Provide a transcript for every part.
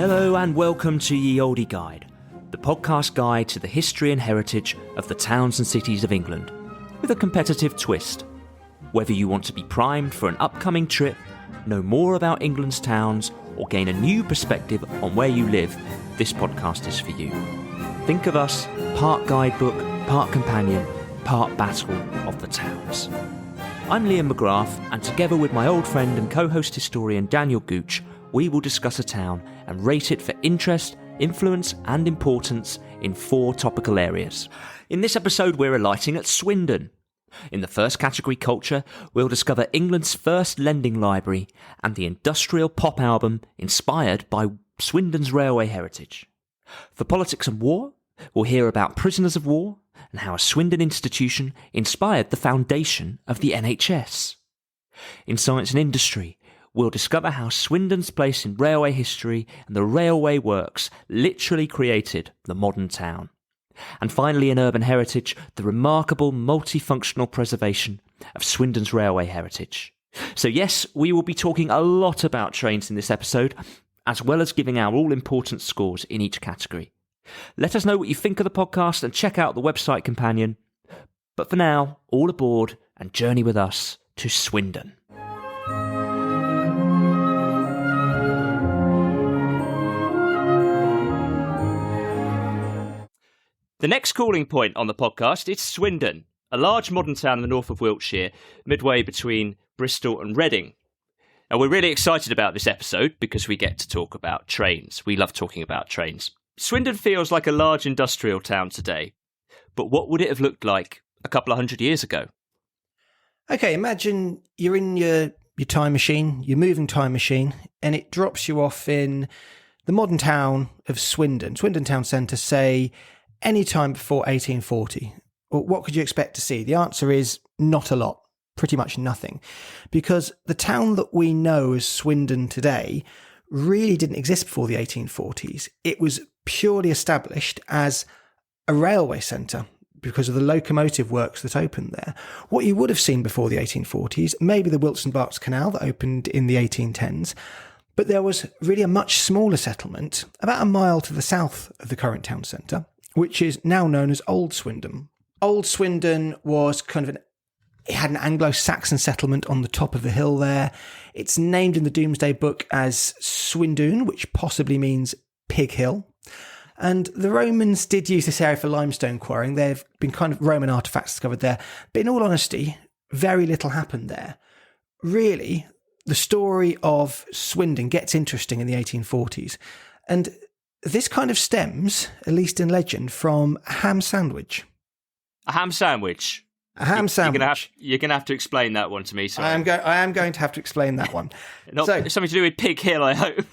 Hello and welcome to Ye Olde Guide, the podcast guide to the history and heritage of the towns and cities of England, with a competitive twist. Whether you want to be primed for an upcoming trip, know more about England's towns, or gain a new perspective on where you live, this podcast is for you. Think of us part guidebook, part companion, part battle of the towns. I'm Liam McGrath, and together with my old friend and co-host historian Daniel Gooch, we will discuss a town and rate it for interest, influence and importance in 4 topical areas. In this episode, we're alighting at Swindon. In the first category, culture, we'll discover England's first lending library and the industrial pop album inspired by Swindon's railway heritage. For politics and war, we'll hear about prisoners of war and how a Swindon institution inspired the foundation of the NHS. In science and industry, we'll discover how Swindon's place in railway history and the railway works literally created the modern town. And finally, in urban heritage, the remarkable multifunctional preservation of Swindon's railway heritage. So yes, we will be talking a lot about trains in this episode, as well as giving our all-important scores in each category. Let us know what you think of the podcast and check out the website companion. But for now, all aboard and journey with us to Swindon. The next calling point on the podcast is Swindon, a large modern town in the north of Wiltshire, midway between Bristol and Reading. And we're really excited about this episode because we get to talk about trains. We love talking about trains. Swindon feels like a large industrial town today, but what would it have looked like a couple of hundred years ago? Okay, imagine you're in your time machine, your moving time machine, and it drops you off in the modern town of Swindon town centre, say, any time before 1840. Well, what could you expect to see? The answer is not a lot, pretty much nothing, because the town that we know as Swindon today really didn't exist before the 1840s. It was purely established as a railway centre because of the locomotive works that opened there. What you would have seen before the 1840s, maybe the Wilton Berks Canal that opened in the 1810s, but there was really a much smaller settlement about a mile to the south of the current town centre, which is now known as Old Swindon. Old Swindon was it had an Anglo-Saxon settlement on the top of the hill there. It's named in the Domesday Book as Swindon, which possibly means Pig Hill. And the Romans did use this area for limestone quarrying. There have been Roman artefacts discovered there. But in all honesty, very little happened there. Really, the story of Swindon gets interesting in the 1840s. And this stems, at least in legend, from a ham sandwich. A ham sandwich? A ham sandwich. You're going to have to explain that one to me. Sorry. I am going to have to explain that one. Something to do with Pig Hill, I hope.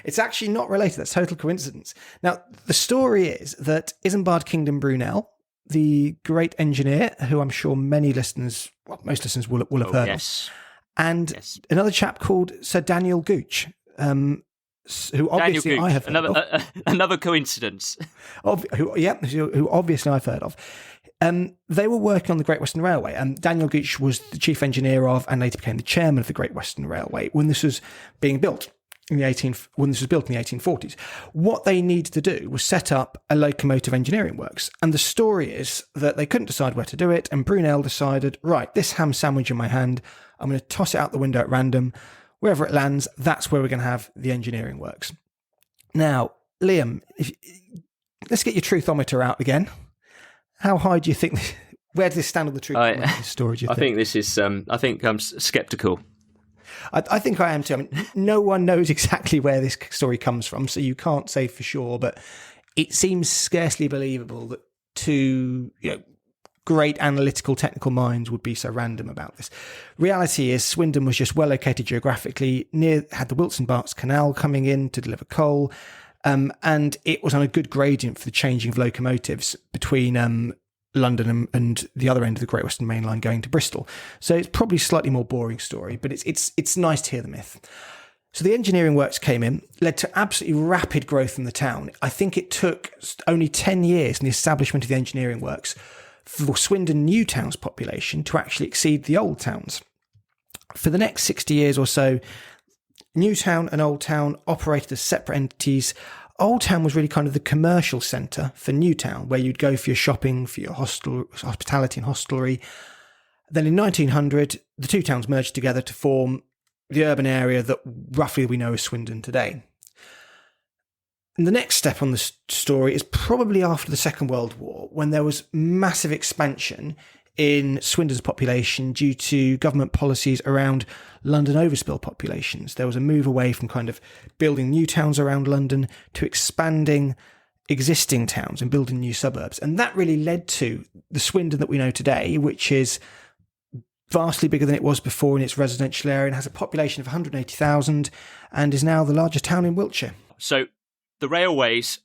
It's actually not related. That's total coincidence. Now, the story is that Isambard Kingdom Brunel, the great engineer, who I'm sure most listeners will have heard of, and another chap called Sir Daniel Gooch, who obviously Daniel Gooch, I have heard of. Another coincidence. Who obviously I've heard of. They were working on the Great Western Railway. Daniel Gooch was the chief engineer of, and later became the chairman of the Great Western Railway when this was being built in the 1840s. What they needed to do was set up a locomotive engineering works. And the story is that they couldn't decide where to do it, and Brunel decided, right, this ham sandwich in my hand, I'm going to toss it out the window at random. Wherever it lands, that's where we're going to have the engineering works. Now, Liam, let's get your truthometer out again. How high do you think? Where does this stand on the truthometer story? I think this is. I think I'm sceptical. I think I am too. I mean, no one knows exactly where this story comes from, so you can't say for sure. But it seems scarcely believable that two, great analytical technical minds would be so random about this. Reality is Swindon was just well located geographically, had the Wilton Berks Canal coming in to deliver coal, and it was on a good gradient for the changing of locomotives between London and the other end of the Great Western Main Line going to Bristol. So it's probably a slightly more boring story, but it's nice to hear the myth. So the engineering works came in, led to absolutely rapid growth in the town. I think it took only 10 years in the establishment of the engineering works for Swindon New Town's population to actually exceed the old towns. For the next 60 years or so, Newtown and Old Town operated as separate entities. Old Town was really kind of the commercial centre for Newtown, where you'd go for your shopping, for your hospitality and hostelry. Then in 1900, the two towns merged together to form the urban area that roughly we know as Swindon today. And the next step on the story is probably after the Second World War, when there was massive expansion in Swindon's population due to government policies around London overspill populations. There was a move away from kind of building new towns around London to expanding existing towns and building new suburbs. And that really led to the Swindon that we know today, which is vastly bigger than it was before in its residential area and has a population of 180,000 and is now the largest town in Wiltshire. So the railways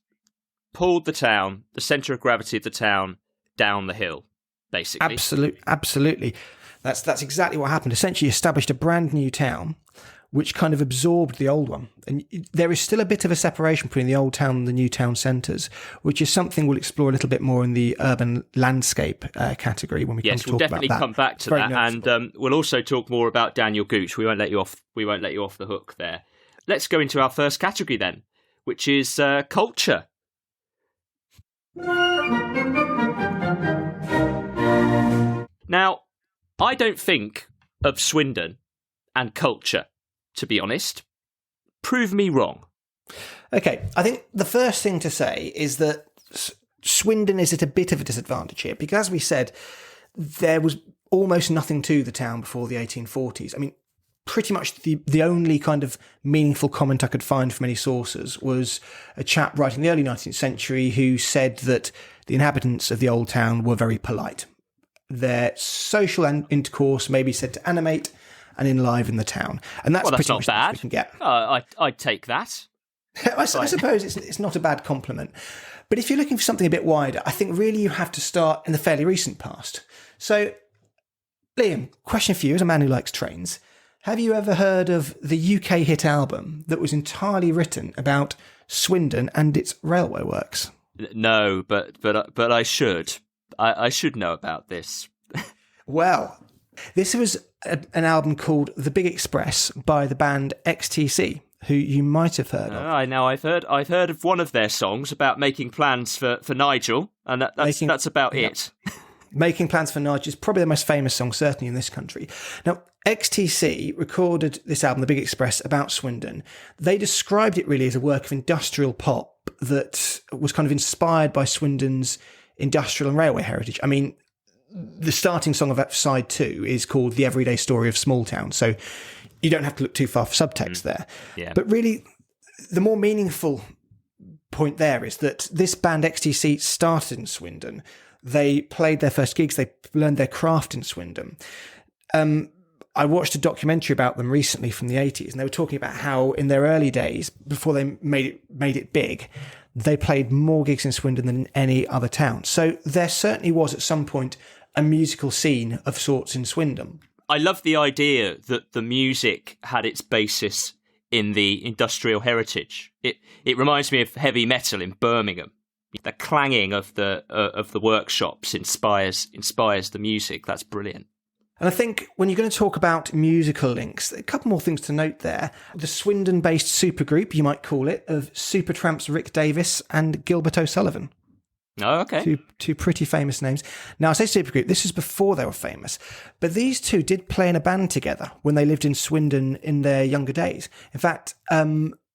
pulled the town, the centre of gravity of the town, down the hill, basically. Absolutely. That's exactly what happened. Essentially established a brand new town which kind of absorbed the old one. And there is still a bit of a separation between the old town and the new town centres, which is something we'll explore a little bit more in the urban landscape category when we come to talk about that. Yes, we'll definitely come back to that. And we'll also talk more about Daniel Gooch. We won't let you off the hook there. Let's go into our first category then, which is culture. Now, I don't think of Swindon and culture, to be honest. Prove me wrong. Okay, I think the first thing to say is that Swindon is at a bit of a disadvantage here, because as we said, there was almost nothing to the town before the 1840s. I mean, pretty much the only kind of meaningful comment I could find from any sources was a chap writing in the early 19th century who said that the inhabitants of the old town were very polite. Their social intercourse may be said to animate and enliven the town. And that's pretty much what we can get. I'd take that. I suppose it's not a bad compliment. But if you're looking for something a bit wider, I think really you have to start in the fairly recent past. So, Liam, question for you as a man who likes trains. Have you ever heard of the UK hit album that was entirely written about Swindon and its railway works? No, but I should. I should know about this. Well, this was an album called The Big Express by the band XTC, who you might have heard of. I've heard of one of their songs about making plans for Nigel, and that's about it. Making Plans for Nigel is probably the most famous song, certainly in this country. Now, XTC recorded this album, The Big Express, about Swindon. They described it really as a work of industrial pop that was kind of inspired by Swindon's industrial and railway heritage. I mean, the starting song of side 2 is called The Everyday Story of Small Town, so you don't have to look too far for subtext there. Yeah. But really, the more meaningful point there is that this band XTC started in Swindon. They played their first gigs. They learned their craft in Swindon. I watched a documentary about them recently from the 80s, and they were talking about how in their early days, before they made it big, they played more gigs in Swindon than in any other town. So there certainly was at some point a musical scene of sorts in Swindon. I love the idea that the music had its basis in the industrial heritage. It reminds me of heavy metal in Birmingham. The clanging of the workshops inspires the music. That's brilliant. And I think when you're going to talk about musical links, a couple more things to note there. The Swindon-based supergroup, you might call it, of Supertramp's Rick Davies and Gilbert O'Sullivan. Oh, okay. Two pretty famous names. Now, I say supergroup, this is before they were famous, but these two did play in a band together when they lived in Swindon in their younger days. In fact,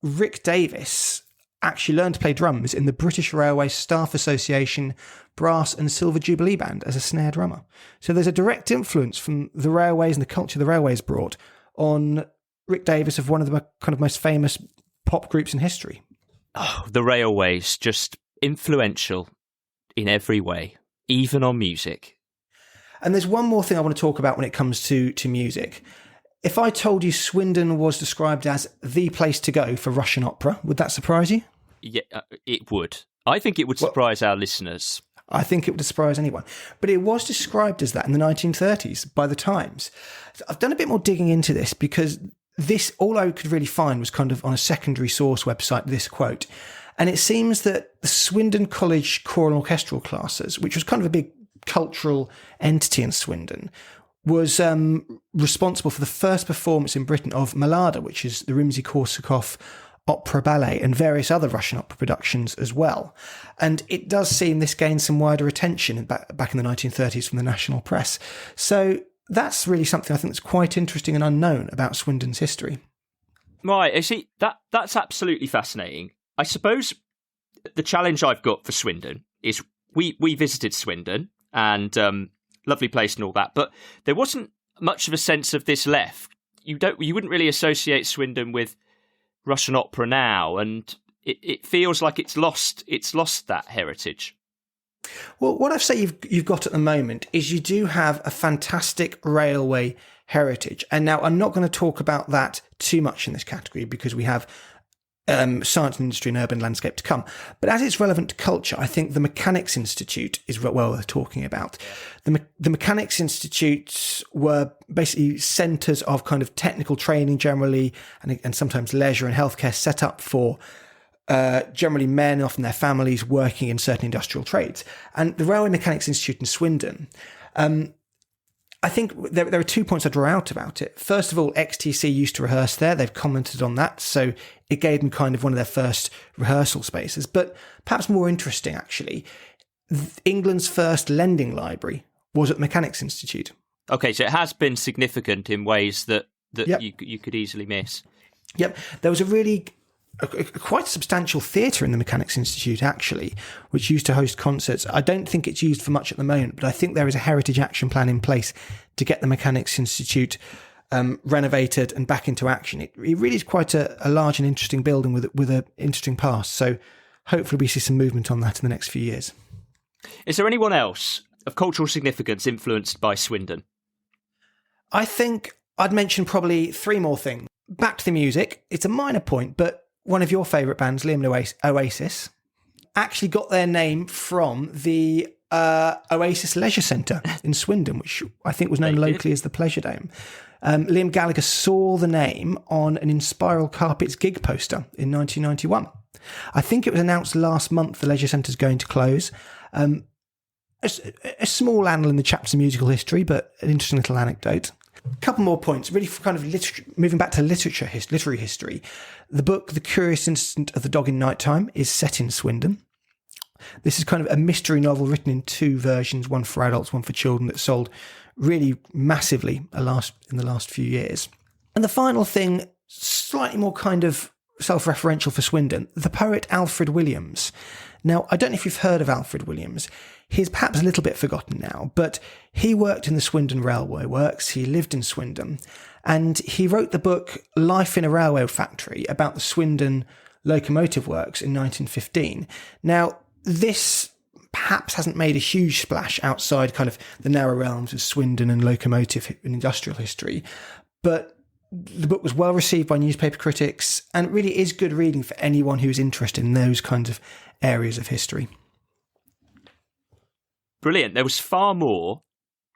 Rick Davies actually learned to play drums in the British Railway Staff Association Brass and Silver Jubilee Band as a snare drummer. So there's a direct influence from the railways and the culture the railways brought on Rick Davies of one of the kind of most famous pop groups in history. Oh, the railways, just influential in every way, even on music. And there's one more thing I want to talk about when it comes to music. If I told you Swindon was described as the place to go for Russian opera, would that surprise you? Yeah, it would. I think it would surprise our listeners. I think it would surprise anyone. But it was described as that in the 1930s by the Times. I've done a bit more digging into this because all I could really find was kind of on a secondary source website, this quote. And it seems that the Swindon College choral and orchestral classes, which was kind of a big cultural entity in Swindon, was responsible for the first performance in Britain of Mlada, which is the Rimsky-Korsakov opera ballet, and various other Russian opera productions as well. And it does seem this gained some wider attention back in the 1930s from the national press. So that's really something I think that's quite interesting and unknown about Swindon's history. Right, I see, that's absolutely fascinating. I suppose the challenge I've got for Swindon is we visited Swindon, and lovely place and all that, but there wasn't much of a sense of this left. You wouldn't really associate Swindon with Russian opera now, and it feels like it's lost that heritage. Well, what I'd say you've got at the moment is you do have a fantastic railway heritage. And now I'm not going to talk about that too much in this category because we have science and industry and urban landscape to come. But as it's relevant to culture, I think the Mechanics Institute is well worth talking about. The Mechanics Institutes were basically centres of kind of technical training generally, and sometimes leisure and healthcare set up for generally men, often their families, working in certain industrial trades. And the Railway Mechanics Institute in Swindon, I think there are 2 points I draw out about it. First of all, XTC used to rehearse there. They've commented on that. So it gave them kind of one of their first rehearsal spaces. But perhaps more interesting, actually, England's first lending library was at the Mechanics Institute. Okay, so it has been significant in ways that Yep. you could easily miss. Yep. There was a quite substantial theatre in the Mechanics Institute, actually, which used to host concerts. I don't think it's used for much at the moment, but I think there is a heritage action plan in place to get the Mechanics Institute renovated and back into action. It really is quite a large and interesting building with an interesting past. So hopefully we see some movement on that in the next few years. Is there anyone else of cultural significance influenced by Swindon? I think I'd mention probably 3 more things. Back to the music. It's a minor point, but one of your favourite bands, Liam and Oasis, actually got their name from the Oasis Leisure Centre in Swindon, which I think was known locally as the Pleasure Dome. Liam Gallagher saw the name on an Inspiral Carpets gig poster in 1991. I think it was announced last month the Leisure Centre's going to close. A small annal in the chapter's musical history, but an interesting little anecdote. A couple more points, really for kind of moving back to literary history. The book The Curious Incident of the Dog in Nighttime is set in Swindon. This is kind of a mystery novel written in 2 versions, one for adults, one for children, that sold really massively in the last few years. And the final thing, slightly more kind of self-referential for Swindon, the poet Alfred Williams. Now, I don't know if you've heard of Alfred Williams. He's perhaps a little bit forgotten now, but he worked in the Swindon Railway Works. He lived in Swindon, and he wrote the book Life in a Railway Factory about the Swindon Locomotive Works in 1915. Now, this perhaps hasn't made a huge splash outside kind of the narrow realms of Swindon and locomotive and industrial history, but the book was well received by newspaper critics and really is good reading for anyone who's interested in those kinds of areas of history. Brilliant. There was far more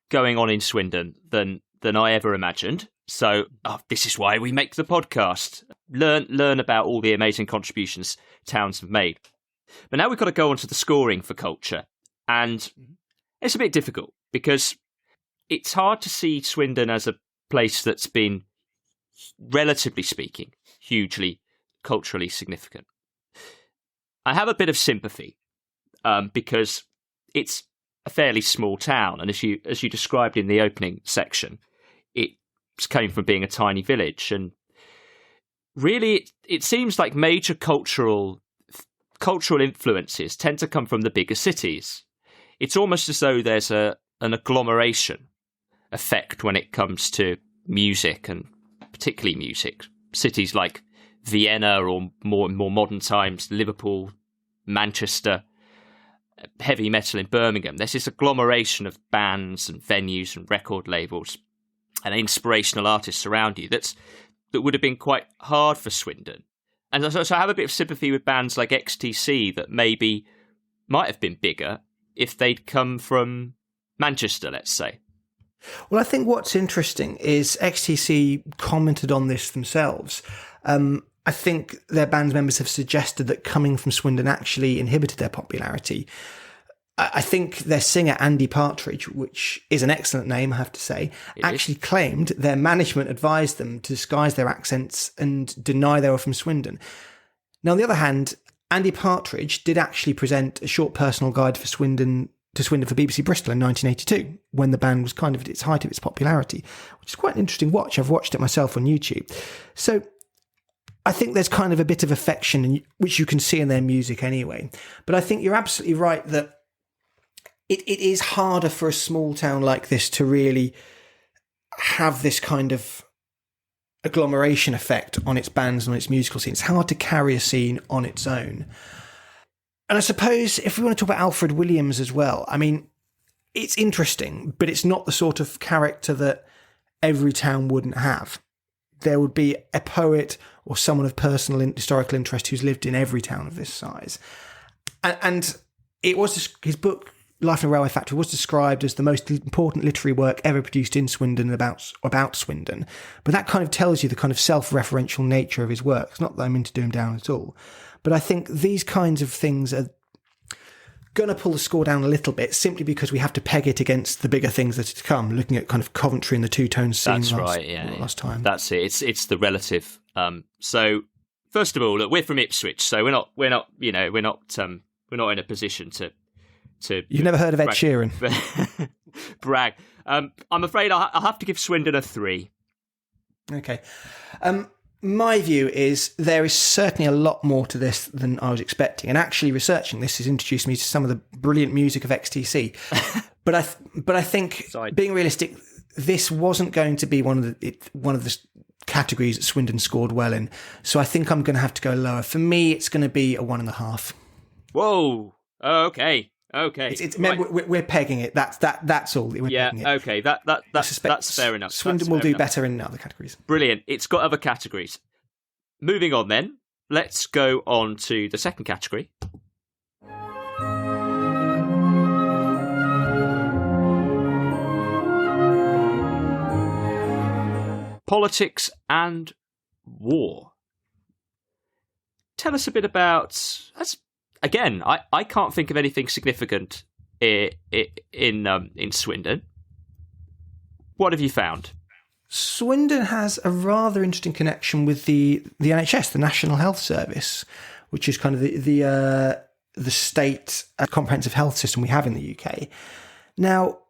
going on in Swindon than I ever imagined. So this is why we make the podcast. Learn about all the amazing contributions towns have made. But now we've got to go on to the scoring for culture. And it's a bit difficult because it's hard to see Swindon as a place that's been, relatively speaking, hugely culturally significant. I have a bit of sympathy because it's a fairly small town, and as you described in the opening section, it came from being a tiny village, and really it seems like major cultural influences tend to come from the bigger cities. It's almost as though there's an agglomeration effect when it comes to music, and particularly music. Cities like Vienna, or more modern times Liverpool, Manchester, heavy metal in Birmingham. There's this agglomeration of bands and venues and record labels and inspirational artists around you that would have been quite hard for Swindon. And so I have a bit of sympathy with bands like XTC that maybe might have been bigger if they'd come from Manchester, let's say. Well, I think what's interesting is XTC commented on this themselves. I think their band members have suggested that coming from Swindon actually inhibited their popularity. I think their singer, Andy Partridge, which is an excellent name, I have to say, actually claimed their management advised them to disguise their accents and deny they were from Swindon. Now, on the other hand, Andy Partridge did actually present a short personal guide for Swindon for BBC Bristol in 1982, when the band was kind of at its height of its popularity, which is quite an interesting watch. I've watched it myself on YouTube. So I think there's kind of a bit of affection, which you can see in their music anyway. But I think you're absolutely right that it is harder for a small town like this to really have this kind of agglomeration effect on its bands and on its musical scene. It's hard to carry a scene on its own. And I suppose if we want to talk about Alfred Williams as well, I mean, it's interesting, but it's not the sort of character that every town wouldn't have. There would be a poet or someone of personal historical interest who's lived in every town of this size. And it was his book, Life in a Railway Factory, was described as the most important literary work ever produced in Swindon and about Swindon. But that kind of tells you the kind of self-referential nature of his work. It's not that I'm into do him down at all. But I think these kinds of things are going to pull the score down a little bit, simply because we have to peg it against the bigger things that are to come, looking at kind of Coventry and the two-tone scene last time. That's it. It's the relative. So first of all, look, we're from Ipswich, so we're not in a position to You've never heard of Ed Sheeran? Brag. I'm afraid I'll have to give Swindon a 3. Okay. My view is there is certainly a lot more to this than I was expecting. And actually researching this has introduced me to some of the brilliant music of XTC. but I think, being realistic, this wasn't going to be one of the categories that Swindon scored well in. So I think I'm going to have to go lower. For me, it's going to be a 1.5. Whoa. Okay. It's right. We're pegging it. That's all. We're pegging it. Okay. That's fair enough. Swindon will do better in other categories. Brilliant. It's got other categories. Moving on then. Let's go on to the second category. Politics and war. Tell us a bit about... Again, I can't think of anything significant in Swindon. What have you found? Swindon has a rather interesting connection with the NHS, the National Health Service, which is kind of the state comprehensive health system we have in the UK. Now,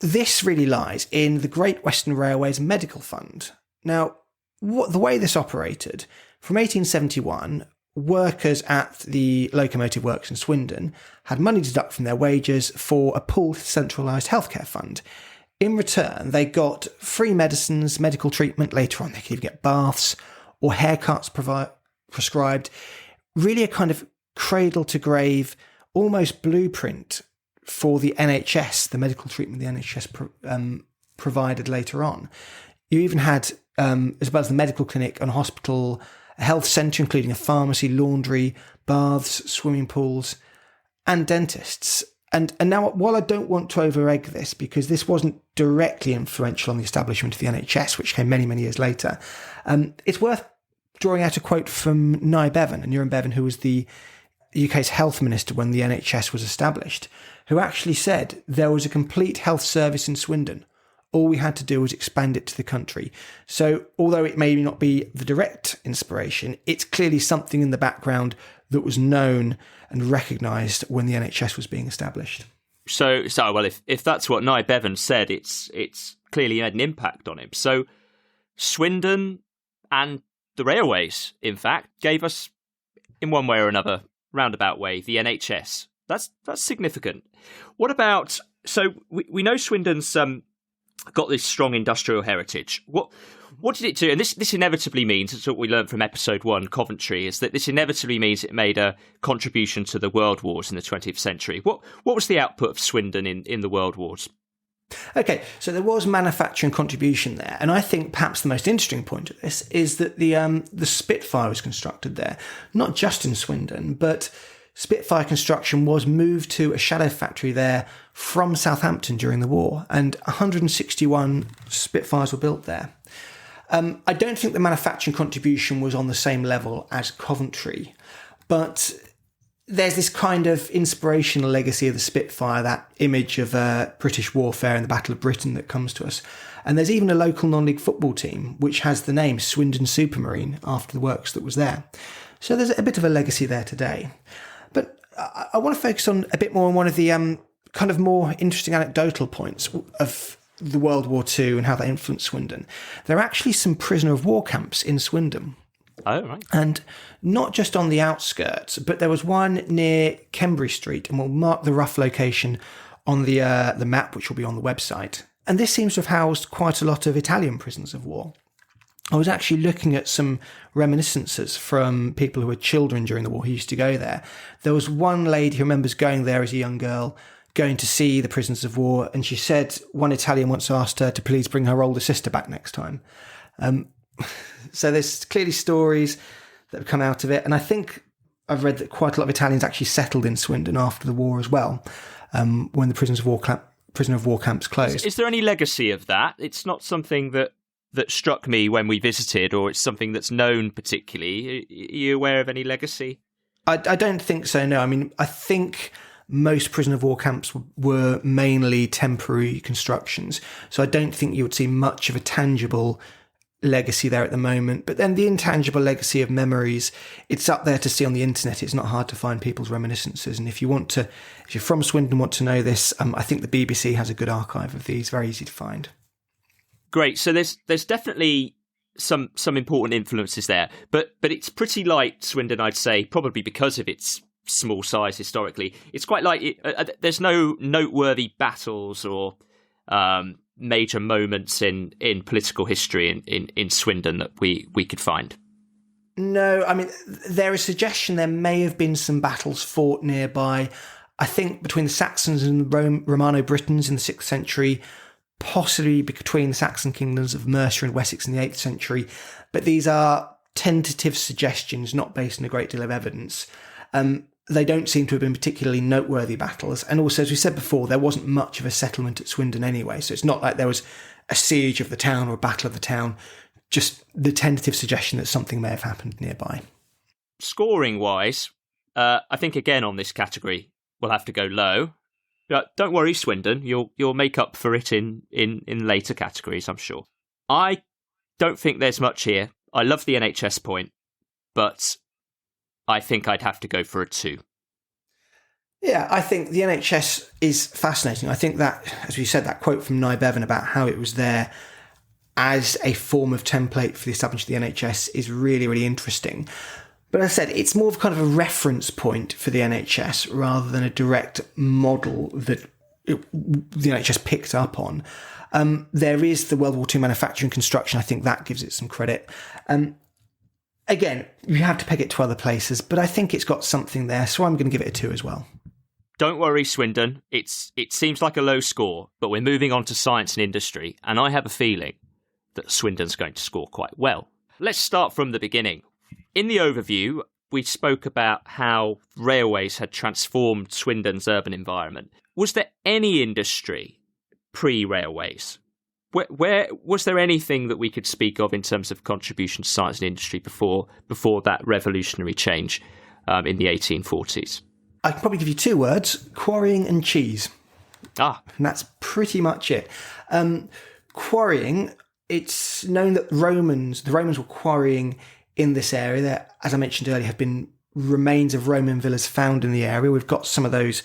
this really lies in the Great Western Railways Medical Fund. Now, the way this operated, from 1871... workers at the locomotive works in Swindon had money deducted from their wages for a pooled centralised healthcare fund. In return, they got free medicines, medical treatment. Later on, they could even get baths or haircuts prescribed. Really a kind of cradle-to-grave, almost blueprint for the NHS, the medical treatment the NHS provided later on. You even had, as well as the medical clinic and hospital, a health centre, including a pharmacy, laundry, baths, swimming pools, and dentists. And now, while I don't want to over-egg this, because this wasn't directly influential on the establishment of the NHS, which came many, many years later, it's worth drawing out a quote from Nye Bevan, who was the UK's health minister when the NHS was established, who actually said there was a complete health service in Swindon. All we had to do was expand it to the country. So although it may not be the direct inspiration, it's clearly something in the background that was known and recognised when the NHS was being established. So well, if that's what Nye Bevan said, it's clearly had an impact on him. So Swindon and the railways, in fact, gave us, in one way or another, roundabout way, the NHS. That's significant. What about... So we know Swindon's... got this strong industrial heritage. What did it do? And this inevitably means, it's what we learned from episode 1, Coventry, is that this inevitably means it made a contribution to the world wars in the 20th century. What was the output of Swindon in the world wars? Okay, so there was manufacturing contribution there, and I think perhaps the most interesting point of this is that the Spitfire was constructed there, not just in Swindon, but Spitfire construction was moved to a shadow factory there from Southampton during the war, and 161 Spitfires were built there. I don't think the manufacturing contribution was on the same level as Coventry, but there's this kind of inspirational legacy of the Spitfire, that image of British warfare in the Battle of Britain that comes to us. And there's even a local non-league football team which has the name Swindon Supermarine after the works that was there. So there's a bit of a legacy there today. But I want to focus on a bit more on one of the kind of more interesting anecdotal points of the World War II and how that influenced Swindon. There are actually some prisoner of war camps in Swindon. Oh, right. And not just on the outskirts, but there was one near Kembury Street, and we'll mark the rough location on the map, which will be on the website. And this seems to have housed quite a lot of Italian prisoners of war. I was actually looking at some reminiscences from people who were children during the war who used to go there. There was one lady who remembers going there as a young girl, going to see the prisoners of war, and she said one Italian once asked her to please bring her older sister back next time. So there's clearly stories that have come out of it, and I think I've read that quite a lot of Italians actually settled in Swindon after the war as well, when the prisoner of war camps closed. Is there any legacy of that? It's not something that struck me when we visited, or it's something that's known particularly. Are you aware of any legacy? I don't think so, no. I mean, I think most prisoner of war camps were mainly temporary constructions, so I don't think you would see much of a tangible legacy there at the moment. But then the intangible legacy of memories, it's up there to see on the internet. It's not hard to find people's reminiscences, and if you're from Swindon and want to know this, I think the BBC has a good archive of these, very easy to find. Great. So there's definitely some important influences there, but it's pretty light Swindon, I'd say, probably because of its small size historically. It's quite light. There's no noteworthy battles or major moments in political history in Swindon that we could find. No, I mean, there is suggestion there may have been some battles fought nearby, I think between the Saxons and the Romano-Britons in the 6th century, possibly between the Saxon kingdoms of Mercia and Wessex in the 8th century, but these are tentative suggestions, not based on a great deal of evidence. They don't seem to have been particularly noteworthy battles. And also, as we said before, there wasn't much of a settlement at Swindon anyway. So it's not like there was a siege of the town or a battle of the town, just the tentative suggestion that something may have happened nearby. Scoring-wise, I think, again, on this category, we'll have to go low. But don't worry, Swindon, you'll make up for it in later categories, I'm sure. I don't think there's much here. I love the NHS point, but I think I'd have to go for a 2. Yeah, I think the NHS is fascinating. I think that, as we said, that quote from Nye Bevan about how it was there as a form of template for the establishment of the NHS is really, really interesting. But as I said, it's more of kind of a reference point for the NHS rather than a direct model that the NHS picked up on. There is the World War II manufacturing construction. I think that gives it some credit. Again, you have to peg it to other places, but I think it's got something there, so I'm going to give it a 2 as well. Don't worry, Swindon. It seems like a low score, but we're moving on to science and industry, and I have a feeling that Swindon's going to score quite well. Let's start from the beginning. In the overview, we spoke about how railways had transformed Swindon's urban environment. Was there any industry pre-railways? Where was there anything that we could speak of in terms of contribution to science and industry before that revolutionary change in the 1840s? I can probably give you 2 words: quarrying and cheese. And that's pretty much it. Quarrying, it's known that the Romans were quarrying in this area. There, as I mentioned earlier, have been remains of Roman villas found in the area. We've got some of those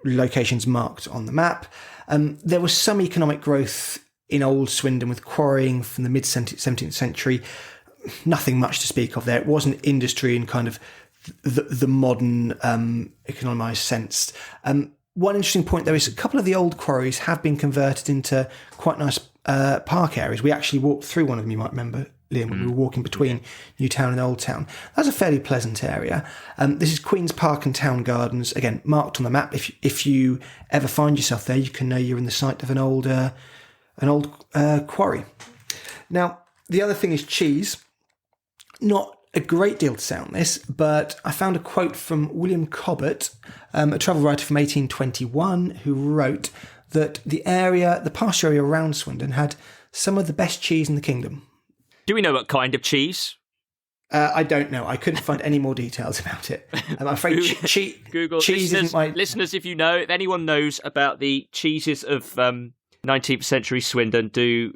locations marked on the map. There was some economic growth in Old Swindon with quarrying from the mid-17th century. Nothing much to speak of there. It wasn't industry in kind of the modern economised sense. One interesting point, though, is a couple of the old quarries have been converted into quite nice park areas. We actually walked through one of them, you might remember, Liam, when we were walking between Newtown and Old Town. That's a fairly pleasant area. This is Queen's Park and Town Gardens, again, marked on the map. If you ever find yourself there, you can know you're in the site of an old quarry. Now, the other thing is cheese. Not a great deal to say on this, but I found a quote from William Cobbett, a travel writer from 1821, who wrote that the pasture area around Swindon had some of the best cheese in the kingdom. Do we know what kind of cheese? I don't know. I couldn't find any more details about it. I'm afraid Google cheese listeners, isn't my... listeners, if you know, if anyone knows about the cheeses of 19th century Swindon, do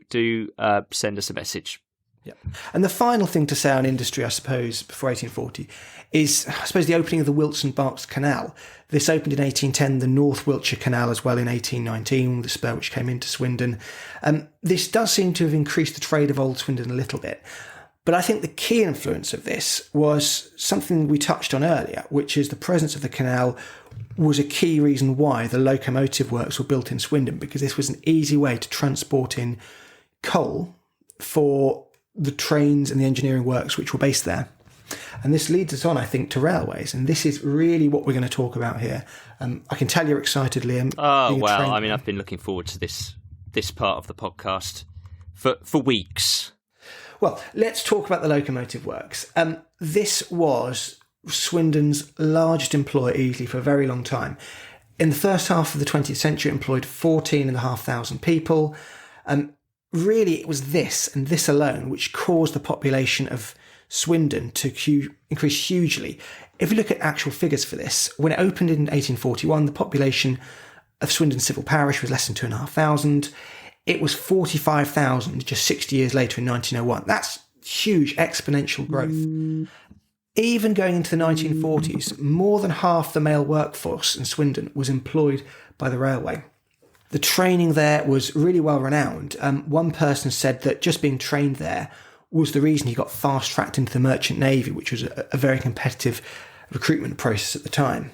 send us a message. Yeah. And the final thing to say on industry, I suppose, before 1840 is, I suppose, the opening of the Wilts and Berks Canal. This opened in 1810, the North Wiltshire Canal as well in 1819, the spur which came into Swindon. This does seem to have increased the trade of Old Swindon a little bit. But I think the key influence of this was something we touched on earlier, which is the presence of the canal was a key reason why the locomotive works were built in Swindon, because this was an easy way to transport in coal for the trains and the engineering works which were based there. And this leads us on, I think, to railways. And this is really what we're going to talk about here. I can tell you're excited, Liam. Oh, well, I mean, I've been looking forward to this part of the podcast for weeks. Well, let's talk about the locomotive works. This was Swindon's largest employer easily for a very long time. In the first half of the 20th century, it employed 14,500 people. Really, it was this and this alone which caused the population of Swindon to increase hugely. If we look at actual figures for this, when it opened in 1841, the population of Swindon civil parish was less than 2,500. It was 45,000 just 60 years later in 1901. That's huge exponential growth. Even going into the 1940s, more than half the male workforce in Swindon was employed by the railway. The training there was really well renowned. One person said that just being trained there was the reason he got fast-tracked into the Merchant Navy, which was a very competitive recruitment process at the time.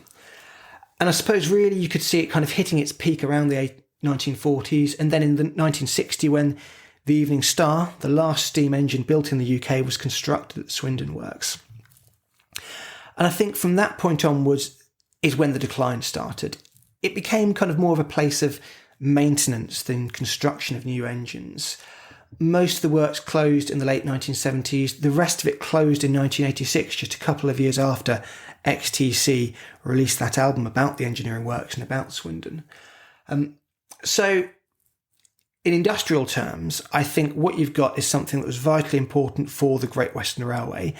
And I suppose really you could see it kind of hitting its peak around the 1940s, and then in the 1960, when the Evening Star, the last steam engine built in the UK, was constructed at the Swindon Works. And I think from that point onwards is when the decline started. It became kind of more of a place of maintenance than construction of new engines. Most of the works closed in the late 1970s. The rest of it closed in 1986, just a couple of years after XTC released that album about the engineering works and about Swindon. So in industrial terms, I think what you've got is something that was vitally important for the Great Western Railway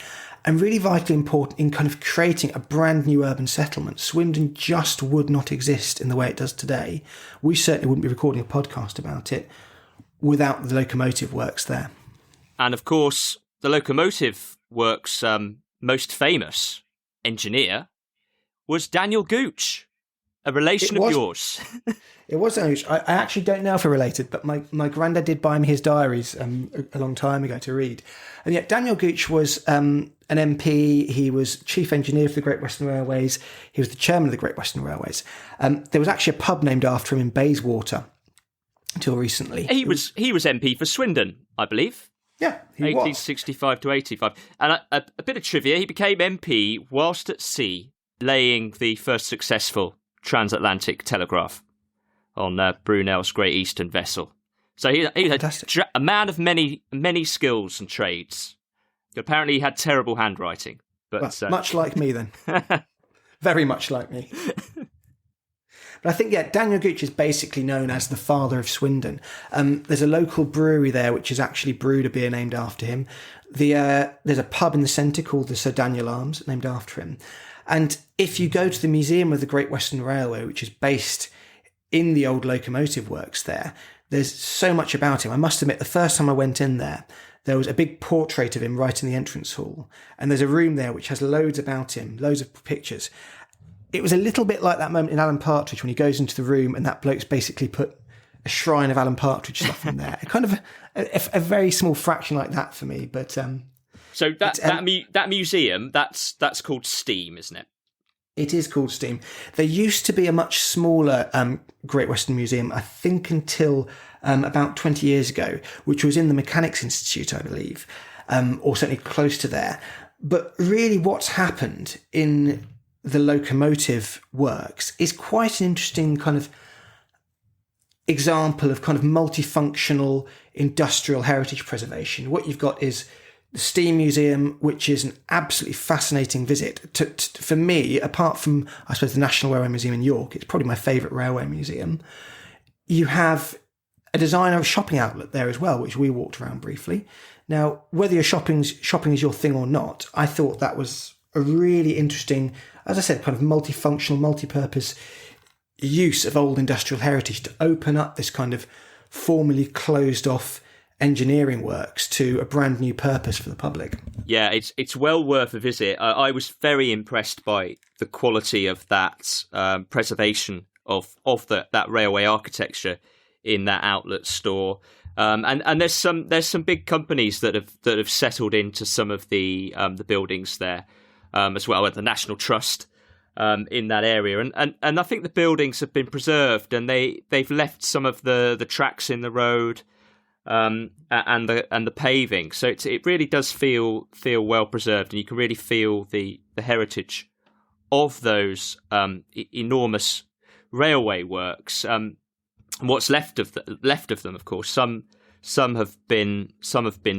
and really vitally important in kind of creating a brand new urban settlement. Swindon just would not exist in the way it does today. We certainly wouldn't be recording a podcast about it without the locomotive works there. And of course, the locomotive works' most famous engineer was Daniel Gooch, a relation of yours. It was Gooch. I actually don't know if we're related, but my granddad did buy me his diaries a long time ago to read. And yet Daniel Gooch was an MP. He was chief engineer for the Great Western Railways. He was the chairman of the Great Western Railways. There was actually a pub named after him in Bayswater until recently. He was MP for Swindon, I believe. Yeah, he 1865 to 85. And a bit of trivia, he became MP whilst at sea, laying the first successful transatlantic telegraph on Brunel's Great Eastern vessel. So he was a man of many skills and trades. Apparently he had terrible handwriting. But well, much like me then. Very much like me. But I think, Daniel Gooch is basically known as the father of Swindon. There's a local brewery there which has actually brewed a beer named after him. There's a pub in the centre called the Sir Daniel Arms, named after him. And if you go to the Museum of the Great Western Railway, which is based in the old locomotive works there's so much about him. I must admit, the first time I went in there was a big portrait of him right in the entrance hall. And there's a room there which has loads about him, loads of pictures. It was a little bit like that moment in Alan Partridge when he goes into the room and that bloke's basically put a shrine of Alan Partridge stuff in there. Kind of a very small fraction like that for me. But so that museum, that's called Steam, isn't it? It is called Steam. There used to be a much smaller Great Western Museum, I think until about 20 years ago, which was in the Mechanics Institute, I believe, or certainly close to there. But really what's happened in the locomotive works is quite an interesting kind of example of kind of multifunctional industrial heritage preservation. What you've got is the Steam Museum, which is an absolutely fascinating visit. For me, apart from, I suppose, the National Railway Museum in York, it's probably my favourite railway museum. You have a designer of shopping outlet there as well, which we walked around briefly. Now, whether shopping is your thing or not, I thought that was a really interesting, as I said, kind of multifunctional, multi-purpose use of old industrial heritage to open up this kind of formerly closed off engineering works to a brand new purpose for the public. Yeah, it's well worth a visit. I was very impressed by the quality of that preservation of that railway architecture in that outlet store. And there's some big companies that have settled into some of the buildings there as well, at the National Trust in that area. And I think the buildings have been preserved, and they've left some of the tracks in the road and the paving. So it really does feel well preserved, and you can really feel the heritage of those enormous railway works. What's left of them, of course, some have been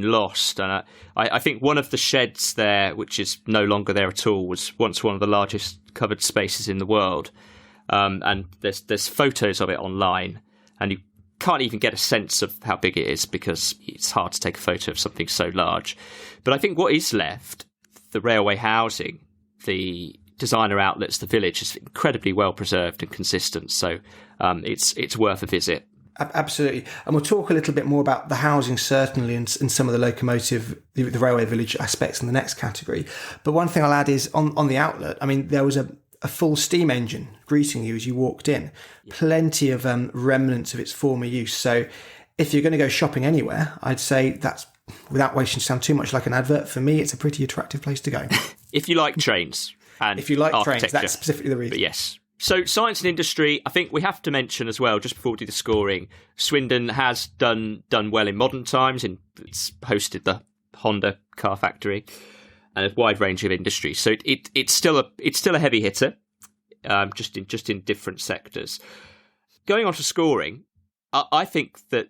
lost, and I think one of the sheds there, which is no longer there at all, was once one of the largest covered spaces in the world, and there's photos of it online, and you can't even get a sense of how big it is because it's hard to take a photo of something so large. But I think what is left, the railway housing, the designer outlets, the village, is incredibly well preserved and consistent. So it's worth a visit. Absolutely. And we'll talk a little bit more about the housing, certainly, and some of the locomotive, the railway village aspects in the next category. But one thing I'll add is on the outlet, I mean, there was a full steam engine greeting you as you walked in. Plenty of remnants of its former use. So if you're going to go shopping anywhere, I'd say that's, without wishing to sound too much like an advert, for me, it's a pretty attractive place to go. If you like trains. And if you like trains, that's specifically the reason. But yes. So science and industry, I think we have to mention as well, just before we do the scoring, Swindon has done well in modern times. It's hosted the Honda car factory and a wide range of industries. So it's still a heavy hitter, just in different sectors. Going on to scoring, I think that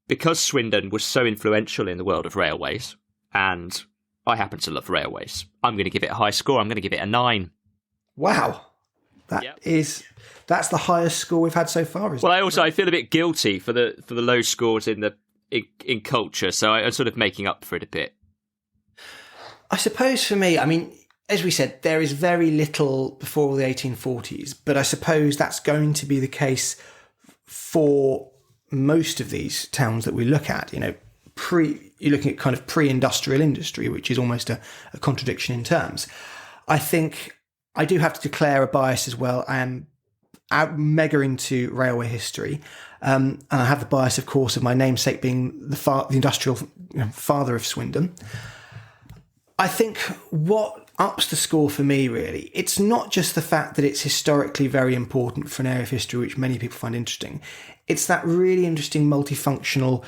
because Swindon was so influential in the world of railways, and I happen to love railways, I'm going to give it a high score. I'm going to give it a 9. Wow. That's the highest score we've had so far. I feel a bit guilty for the low scores in culture, so I'm sort of making up for it a bit. I suppose for me, I mean, as we said, there is very little before the 1840s, but I suppose that's going to be the case for most of these towns that we look at. You know, you're looking at kind of pre-industrial industry, which is almost a contradiction in terms. I think I do have to declare a bias as well. I am mega into railway history, and I have the bias, of course, of my namesake being the industrial father of Swindon. I think what ups the score for me, really, it's not just the fact that it's historically very important for an area of history which many people find interesting. It's that really interesting multifunctional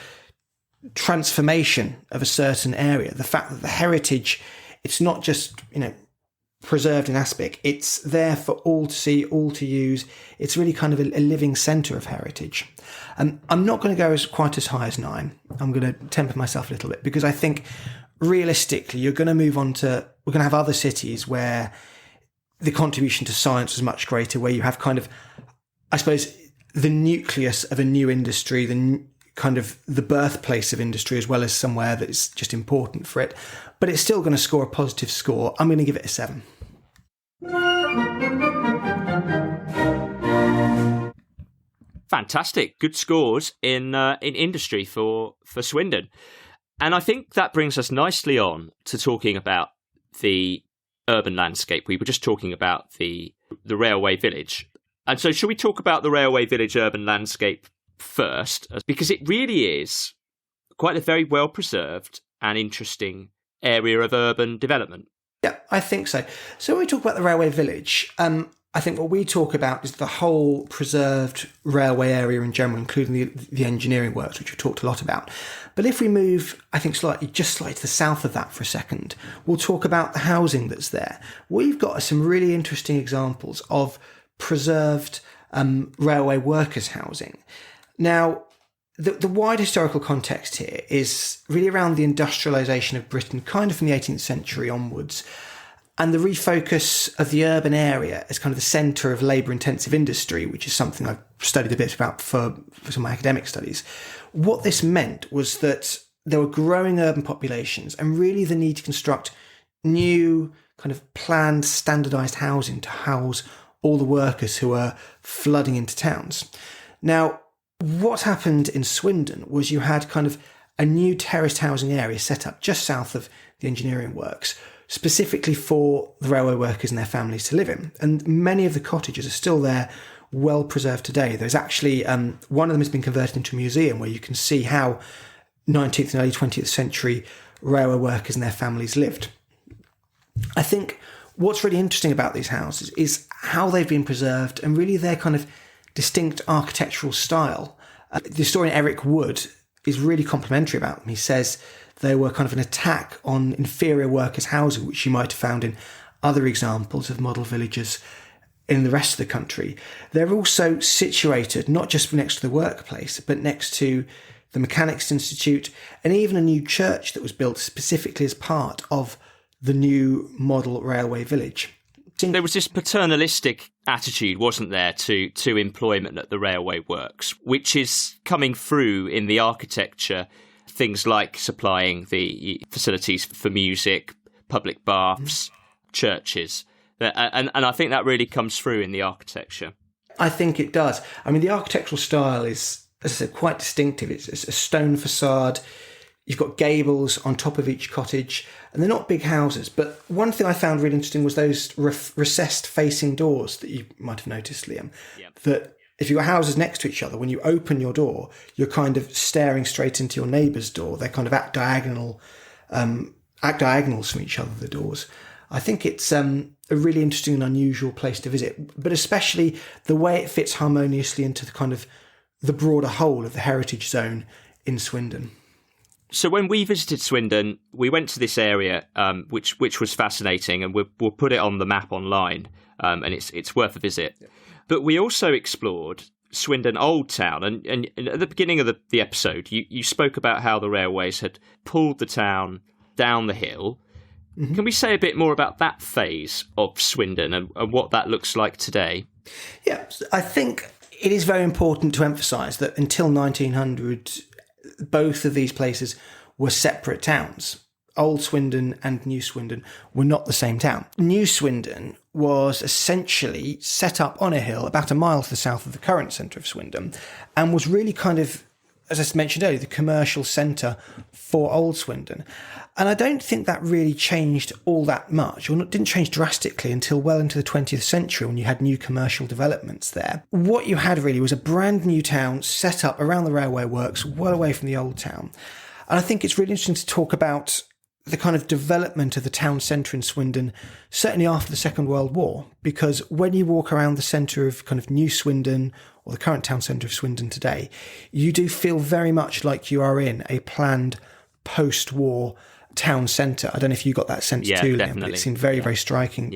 transformation of a certain area. The fact that the heritage, it's not just, preserved in aspect, it's there for all to see, all to use. It's really kind of a living centre of heritage. I'm not going to go quite as high as 9. I'm going to temper myself a little bit because I think realistically we're going to have other cities where the contribution to science was much greater, where you have kind of, I suppose, the nucleus of a new industry, the birthplace of industry, as well as somewhere that's just important for it. But it's still going to score a positive score. I'm going to give it a 7. Fantastic. Good scores in industry for Swindon. And I think that brings us nicely on to talking about the urban landscape. We were just talking about the railway village. And so should we talk about the railway village urban landscape first? Because it really is quite a very well preserved and interesting area of urban development. Yeah, I think so. So when we talk about the railway village, I think what we talk about is the whole preserved railway area in general, including the engineering works, which we've talked a lot about. But if we move, I think, slightly to the south of that for a second, we'll talk about the housing that's there. We've got some really interesting examples of preserved railway workers' housing. Now, the wide historical context here is really around the industrialisation of Britain, kind of from the 18th century onwards, and the refocus of the urban area as kind of the centre of labour-intensive industry, which is something I've studied a bit about for some of my academic studies. What this meant was that there were growing urban populations and really the need to construct new kind of planned standardised housing to house all the workers who are flooding into towns. Now, what happened in Swindon was you had kind of a new terraced housing area set up just south of the engineering works, specifically for the railway workers and their families to live in. And many of the cottages are still there, well preserved today. There's actually, one of them has been converted into a museum where you can see how 19th and early 20th century railway workers and their families lived. I think what's really interesting about these houses is how they've been preserved and really their kind of distinct architectural style. The historian Eric Wood is really complimentary about them. He says they were kind of an attack on inferior workers' housing, which you might have found in other examples of model villages in the rest of the country. They're also situated not just next to the workplace, but next to the Mechanics Institute and even a new church that was built specifically as part of the new model railway village. There was this paternalistic attitude, wasn't there, to employment at the railway works, which is coming through in the architecture, things like supplying the facilities for music, public baths, churches. And I think that really comes through in the architecture. I think it does. I mean, the architectural style is, as I said, quite distinctive. It's a stone facade. You've got gables on top of each cottage, and they're not big houses. But one thing I found really interesting was those recessed facing doors that you might have noticed, Liam. Yep. That if your houses next to each other, when you open your door, you're kind of staring straight into your neighbour's door. They're kind of at diagonals from each other, the doors. I think it's a really interesting and unusual place to visit, but especially the way it fits harmoniously into the kind of the broader whole of the heritage zone in Swindon. So when we visited Swindon, we went to this area, which was fascinating, and we'll put it on the map online, and it's worth a visit. Yeah. But we also explored Swindon Old Town, and at the beginning of the episode, you spoke about how the railways had pulled the town down the hill. Mm-hmm. Can we say a bit more about that phase of Swindon and what that looks like today? Yeah, I think it is very important to emphasise that until 1900, both of these places were separate towns. Old Swindon and New Swindon were not the same town. New Swindon was essentially set up on a hill about a mile to the south of the current centre of Swindon and was really kind of, as I mentioned earlier, the commercial centre for Old Swindon. And I don't think that really changed all that much, or didn't change drastically until well into the 20th century when you had new commercial developments there. What you had really was a brand new town set up around the railway works, well away from the old town. And I think it's really interesting to talk about the kind of development of the town centre in Swindon, certainly after the Second World War, because when you walk around the centre of kind of New Swindon or the current town centre of Swindon today, you do feel very much like you are in a planned post-war town centre. I don't know if you got that sense too, Liam, but it seemed very striking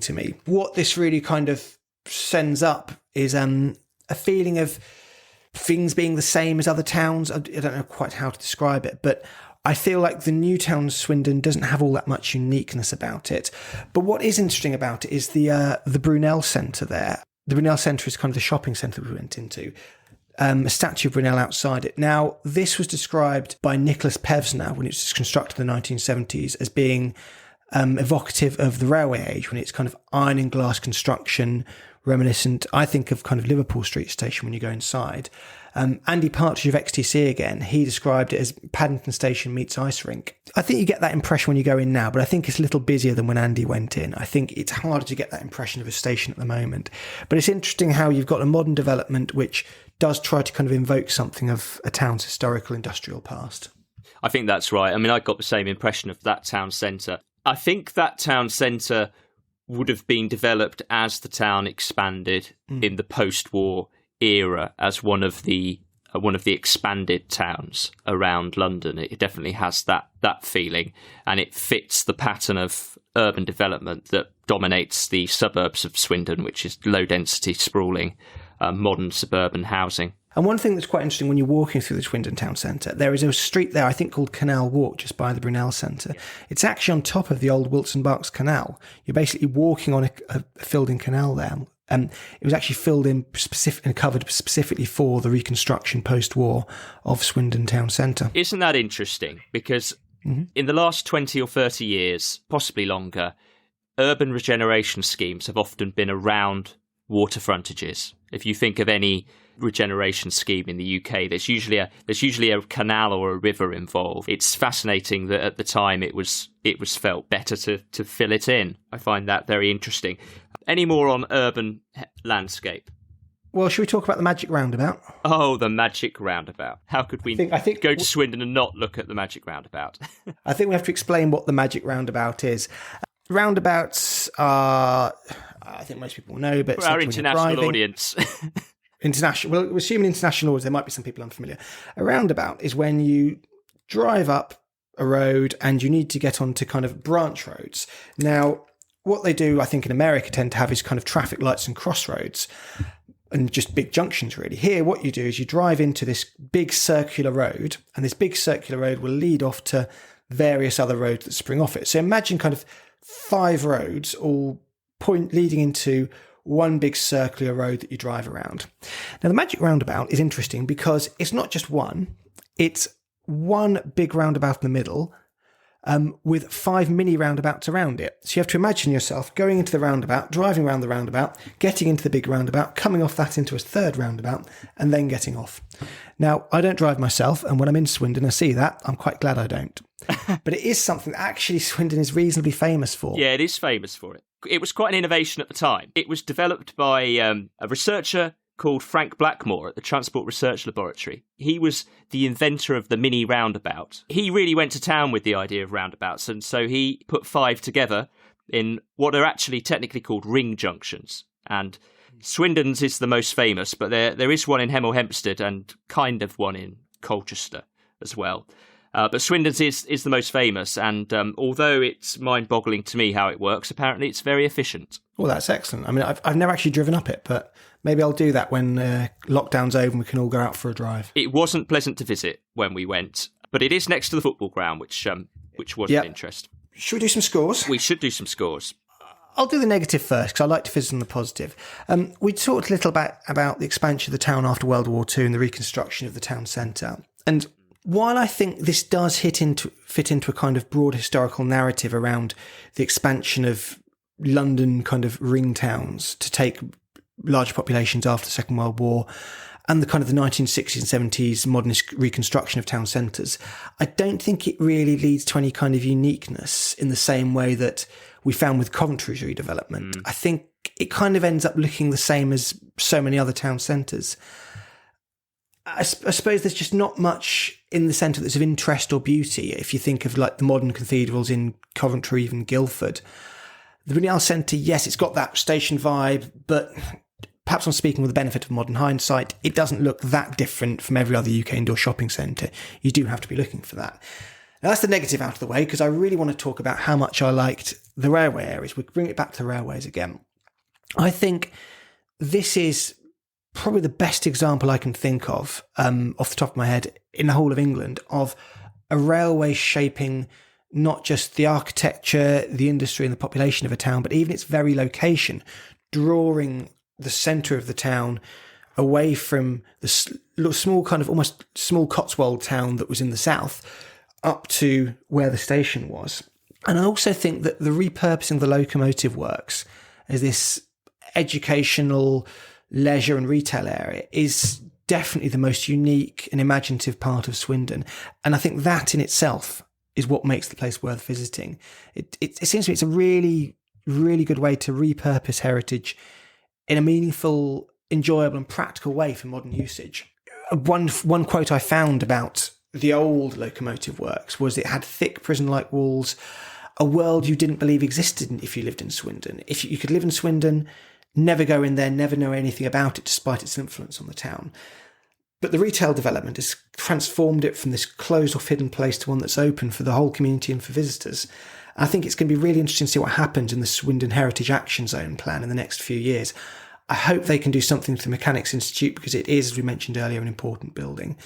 to me. What this really kind of sends up is a feeling of things being the same as other towns. I don't know quite how to describe it, but I feel like the new town Swindon doesn't have all that much uniqueness about it. But what is interesting about it is the Brunel Centre there. The Brunel Centre is kind of the shopping centre we went into. A statue of Brunel outside it. Now, this was described by Nicholas Pevsner when it was constructed in the 1970s as being evocative of the railway age, when it's kind of iron and glass construction, reminiscent, I think, of kind of Liverpool Street Station when you go inside. Andy Partridge of XTC again, he described it as Paddington Station meets ice rink. I think you get that impression when you go in now, but I think it's a little busier than when Andy went in. I think it's harder to get that impression of a station at the moment. But it's interesting how you've got a modern development which does try to kind of invoke something of a town's historical industrial past. I think that's right. I mean, I got the same impression of that town centre. I think that town centre would have been developed as the town expanded in the post-war era as one of the expanded towns around London. It definitely has that feeling, and it fits the pattern of urban development that dominates the suburbs of Swindon, which is low-density, sprawling, modern suburban housing. And one thing that's quite interesting when you're walking through the Swindon town centre, there is a street there, I think, called Canal Walk, just by the Brunel Centre. Yeah. It's actually on top of the old Wilson Barks Canal. You're basically walking on a filled-in canal there. It was actually filled in and covered specifically for the reconstruction post-war of Swindon town centre. Isn't that interesting? Because in the last 20 or 30 years, possibly longer, urban regeneration schemes have often been around water frontages. If you think of any regeneration scheme in the UK, there's usually a canal or a river involved. It's fascinating that at the time it was felt better to fill it in. I find that very interesting. Any more on urban landscape? Well, should we talk about the magic roundabout? Oh, the magic roundabout. How could we I think go to Swindon and not look at the magic roundabout? I think we have to explain what the magic roundabout is. Roundabouts are, I think most people know, but... For our international audience. Well, assuming international audience, there might be some people unfamiliar. A roundabout is when you drive up a road and you need to get onto kind of branch roads. Now, what they do, I think in America, tend to have is kind of traffic lights and crossroads and just big junctions, really. Here, what you do is you drive into this big circular road, and this big circular road will lead off to various other roads that spring off it. So imagine kind of 5 roads all leading into one big circular road that you drive around. Now, the magic roundabout is interesting because it's not just one, it's one big roundabout in the middle with 5 mini roundabouts around it. So you have to imagine yourself going into the roundabout, driving around the roundabout, getting into the big roundabout, coming off that into a third roundabout, and then getting off. Now, I don't drive myself, and when I'm in Swindon, I see that. I'm quite glad I don't. But it is something that actually Swindon is reasonably famous for. Yeah, it is famous for it. It was quite an innovation at the time. It was developed by a researcher called Frank Blackmore at the Transport Research Laboratory. He was the inventor of the mini roundabout. He really went to town with the idea of roundabouts, and so he put 5 together in what are actually technically called ring junctions. And Swindon's is the most famous, but there is one in Hemel Hempstead and kind of one in Colchester as well. But Swindon's is the most famous, and although it's mind-boggling to me how it works, apparently it's very efficient. Well, that's excellent. I mean, I've never actually driven up it, but maybe I'll do that when lockdown's over and we can all go out for a drive. It wasn't pleasant to visit when we went, but it is next to the football ground, which was of interest. Should we do some scores? We should do some scores. I'll do the negative first, because I like to focus on the positive. We talked a little about the expansion of the town after World War II and the reconstruction of the town centre. And while I think this does fit into a kind of broad historical narrative around the expansion of London kind of ring towns to take large populations after the Second World War and the kind of the 1960s and 70s modernist reconstruction of town centres, I don't think it really leads to any kind of uniqueness in the same way that we found with Coventry's redevelopment. I think it kind of ends up looking the same as so many other town centres. I suppose there's just not much in the centre that's of interest or beauty. If you think of like the modern cathedrals in Coventry, even Guildford, the Brunel Centre, yes, it's got that station vibe, but perhaps I'm speaking with the benefit of modern hindsight, it doesn't look that different from every other UK indoor shopping centre. You do have to be looking for that. Now that's the negative out of the way, because I really want to talk about how much I liked the railway areas. We bring it back to the railways again. I think this is probably the best example I can think of, off the top of my head, in the whole of England, of a railway shaping not just the architecture, the industry and the population of a town, but even its very location, drawing the centre of the town away from the small kind of almost small Cotswold town that was in the south up to where the station was. And I also think that the repurposing of the locomotive works as this educational, leisure and retail area is definitely the most unique and imaginative part of Swindon. And I think that in itself is what makes the place worth visiting. It seems to me it's a really, really good way to repurpose heritage in a meaningful, enjoyable and practical way for modern usage. One quote I found about the old locomotive works was it had thick prison-like walls, a world you didn't believe existed if you lived in Swindon. If you could live in Swindon, never go in there, never know anything about it despite its influence on the town. But the retail development has transformed it from this closed-off hidden place to one that's open for the whole community and for visitors. I think it's going to be really interesting to see what happens in the Swindon Heritage Action Zone plan in the next few years. I hope they can do something to the Mechanics Institute because it is, as we mentioned earlier, an important building.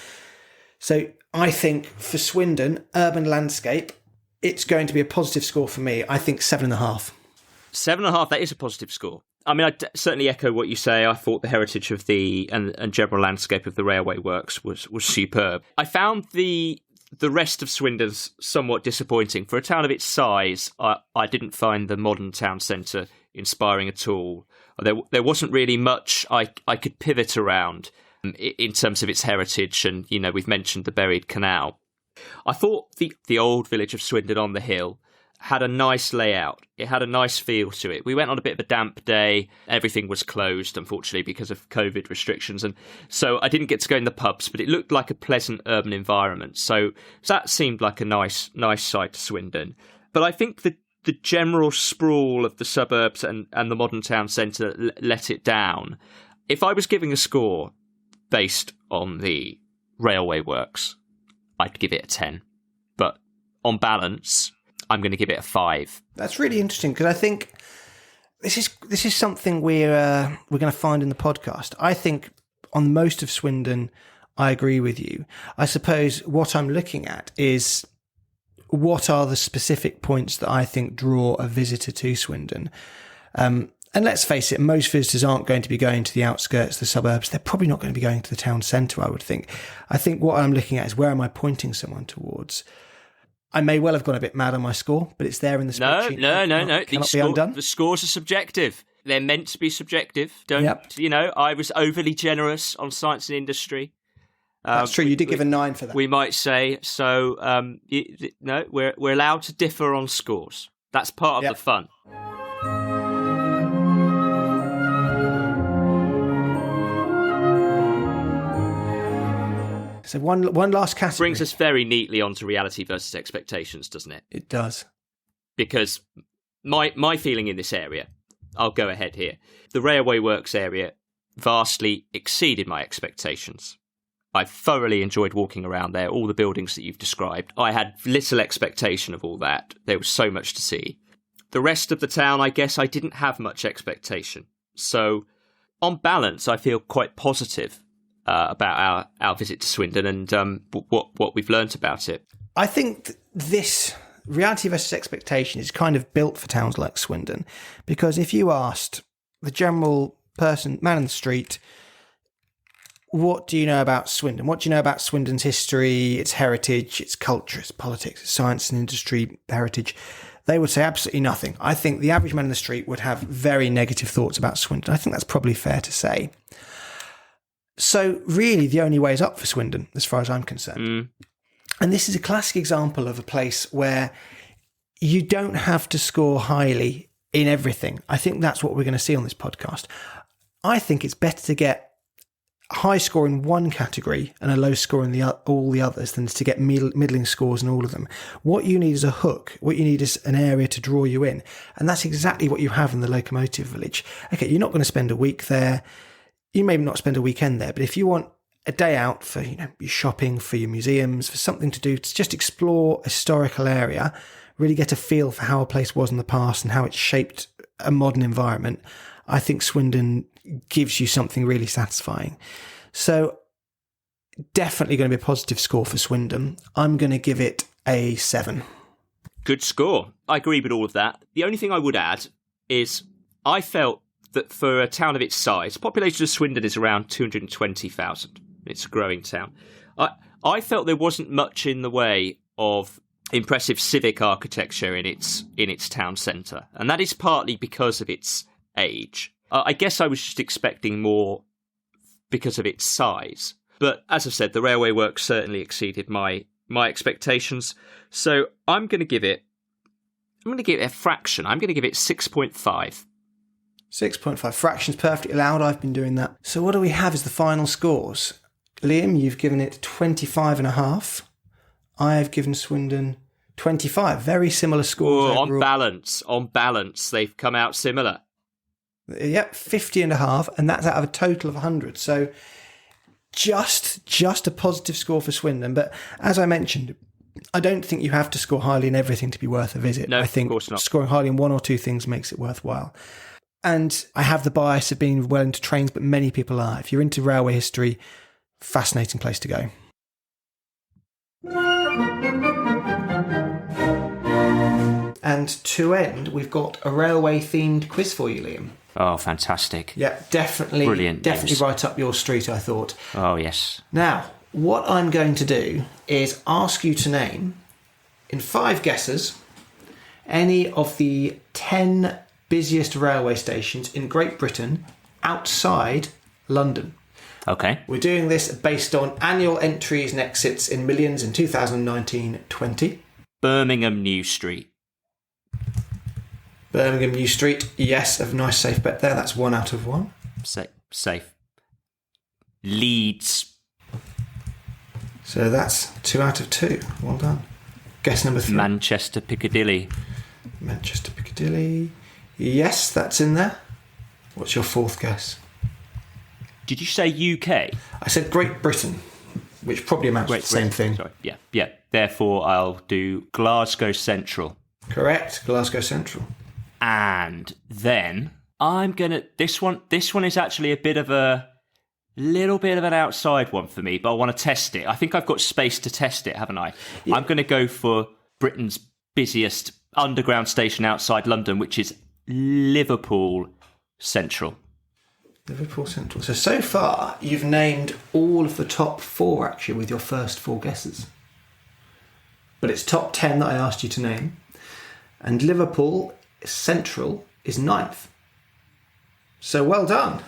So I think for Swindon, urban landscape, it's going to be a positive score for me. I think 7.5. 7.5, that is a positive score. I mean, certainly echo what you say. I thought the heritage of and general landscape of the railway works was superb. I found the rest of Swindon's somewhat disappointing. For a town of its size, I didn't find the modern town centre inspiring at all. There wasn't really much I could pivot around in terms of its heritage, and we've mentioned the buried canal. I thought the old village of Swindon on the hill had a nice layout. It had a nice feel to it. We went on a bit of a damp day. Everything was closed, unfortunately, because of COVID restrictions. And so I didn't get to go in the pubs, but it looked like a pleasant urban environment. So that seemed like a nice side to Swindon. But I think the general sprawl of the suburbs and the modern town centre let it down. If I was giving a score based on the railway works, I'd give it a 10. But on balance, I'm going to give it a 5. That's really interesting, because I think this is something we're going to find in the podcast. I think on most of Swindon, I agree with you. I suppose what I'm looking at is what are the specific points that I think draw a visitor to Swindon. And let's face it, most visitors aren't going to be going to the outskirts, the suburbs. They're probably not going to be going to the town centre, I would think. I think what I'm looking at is, where am I pointing someone towards? I may well have gone a bit mad on my score, but it's there in the spreadsheet. No. Cannot be undone. The scores are subjective. They're meant to be subjective. I was overly generous on science and industry. That's true. You did give a 9 for that. We might say so. We're allowed to differ on scores. That's part of the fun. So one last category. Brings us very neatly onto reality versus expectations, doesn't it? It does. Because my feeling in this area, I'll go ahead here, the railway works area vastly exceeded my expectations. I thoroughly enjoyed walking around there, all the buildings that you've described. I had little expectation of all that. There was so much to see. The rest of the town, I guess I didn't have much expectation. So on balance, I feel quite positive about our visit to Swindon and what we've learnt about it. I think this reality versus expectation is kind of built for towns like Swindon, because if you asked the general person, man in the street, what do you know about Swindon? What do you know about Swindon's history, its heritage, its culture, its politics, its science and industry heritage? They would say absolutely nothing. I think the average man in the street would have very negative thoughts about Swindon. I think that's probably fair to say. So really, the only way is up for Swindon, as far as I'm concerned. And this is a classic example of a place where you don't have to score highly in everything. I think that's what we're going to see on this podcast. I think it's better to get a high score in one category and a low score in all the others than to get middling scores in all of them. What you need is a hook. What you need is an area to draw you in. And that's exactly what you have in the Locomotive Village. Okay, you're not going to spend a week there. You may not spend a weekend there, but if you want a day out for your shopping, for your museums, for something to do, to just explore a historical area, really get a feel for how a place was in the past and how it shaped a modern environment, I think Swindon gives you something really satisfying. So definitely going to be a positive score for Swindon. I'm going to give it a 7. Good score. I agree with all of that. The only thing I would add is I felt that for a town of its size, the population of Swindon is around 220,000. It's a growing town. I felt there wasn't much in the way of impressive civic architecture in its town centre, and that is partly because of its age. I guess I was just expecting more because of its size. But as I've said, the railway work certainly exceeded my expectations. So I'm going to give it a fraction. I'm going to give it 6.5. 6.5. Fractions perfectly allowed. I've been doing that. So what do we have as the final scores? Liam, you've given it 25.5. I have given Swindon 25. Very similar scores. On balance, they've come out similar. Yep, 50.5, and that's out of a total of 100. So just a positive score for Swindon. But as I mentioned, I don't think you have to score highly in everything to be worth a visit. No, I think of course not. Scoring highly in one or two things makes it worthwhile. And I have the bias of being well into trains, but many people are. If you're into railway history, fascinating place to go. And to end, we've got a railway-themed quiz for you, Liam. Oh, fantastic. Yeah, definitely. Brilliant Definitely names. right up your street, I thought. Oh, yes. Now, what I'm going to do is ask you to name, in 5 guesses, any of the 10 busiest railway stations in Great Britain outside London. Okay. We're doing this based on annual entries and exits in millions in 2019-20. Birmingham New Street. Birmingham New Street, yes, a nice safe bet there. That's 1 out of 1. Safe. Leeds. So that's 2 out of 2. Well done. Guess number 3. Manchester Piccadilly. Manchester Piccadilly. Yes, that's in there. What's your 4th guess? Did you say UK? I said Great Britain, which probably amounts to the same thing. Sorry. Yeah. Therefore, I'll do Glasgow Central. Correct. Glasgow Central. And then I'm gonna. This one is actually a little bit of an outside one for me, but I want to test it. I think I've got space to test it, haven't I? Yeah. I'm going to go for Britain's busiest underground station outside London, which is Liverpool Central. Liverpool Central. So far, you've named all of the top 4, actually, with your first 4 guesses. But it's top 10 that I asked you to name. And Liverpool Central is 9th. So well done.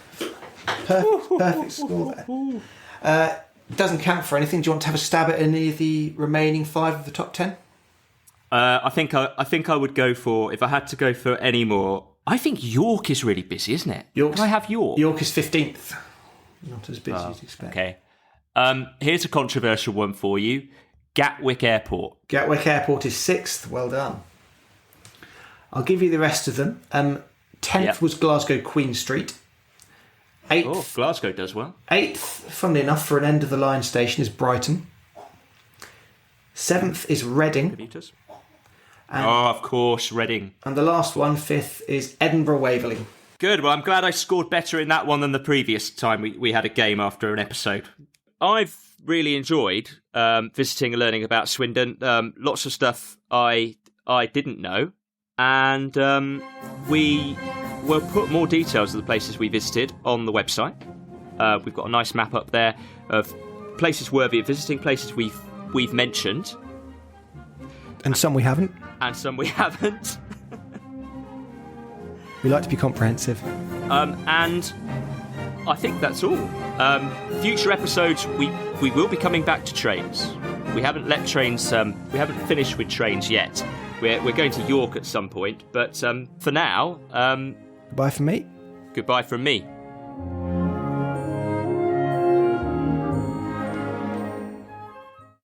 Perfect score there. Doesn't count for anything. Do you want to have a stab at any of the remaining 5 of the top 10? I think I would go for, if I had to go for any more, I think York is really busy, isn't it? Can I have York? York is 15th. Not as busy as you expect. Okay. Here's a controversial one for you. Gatwick Airport. Gatwick Airport is 6th. Well done. I'll give you the rest of them. 10th was Glasgow Queen Street. 8th. Oh, Glasgow does well. 8th, funnily enough, for an end-of-the-line station is Brighton. 7th is Reading. Of course, Reading. And the last one, 5th, is Edinburgh Waverley. Good. Well, I'm glad I scored better in that one than the previous time we had a game after an episode. I've really enjoyed visiting and learning about Swindon. Lots of stuff I didn't know. And we will put more details of the places we visited on the website. We've got a nice map up there of places worthy of visiting, places we've mentioned. And some we haven't. And some we haven't. We like to be comprehensive. And I think that's all. Future episodes, we will be coming back to trains. We haven't let trains. We haven't finished with trains yet. We're going to York at some point, but for now, goodbye from me. Goodbye from me.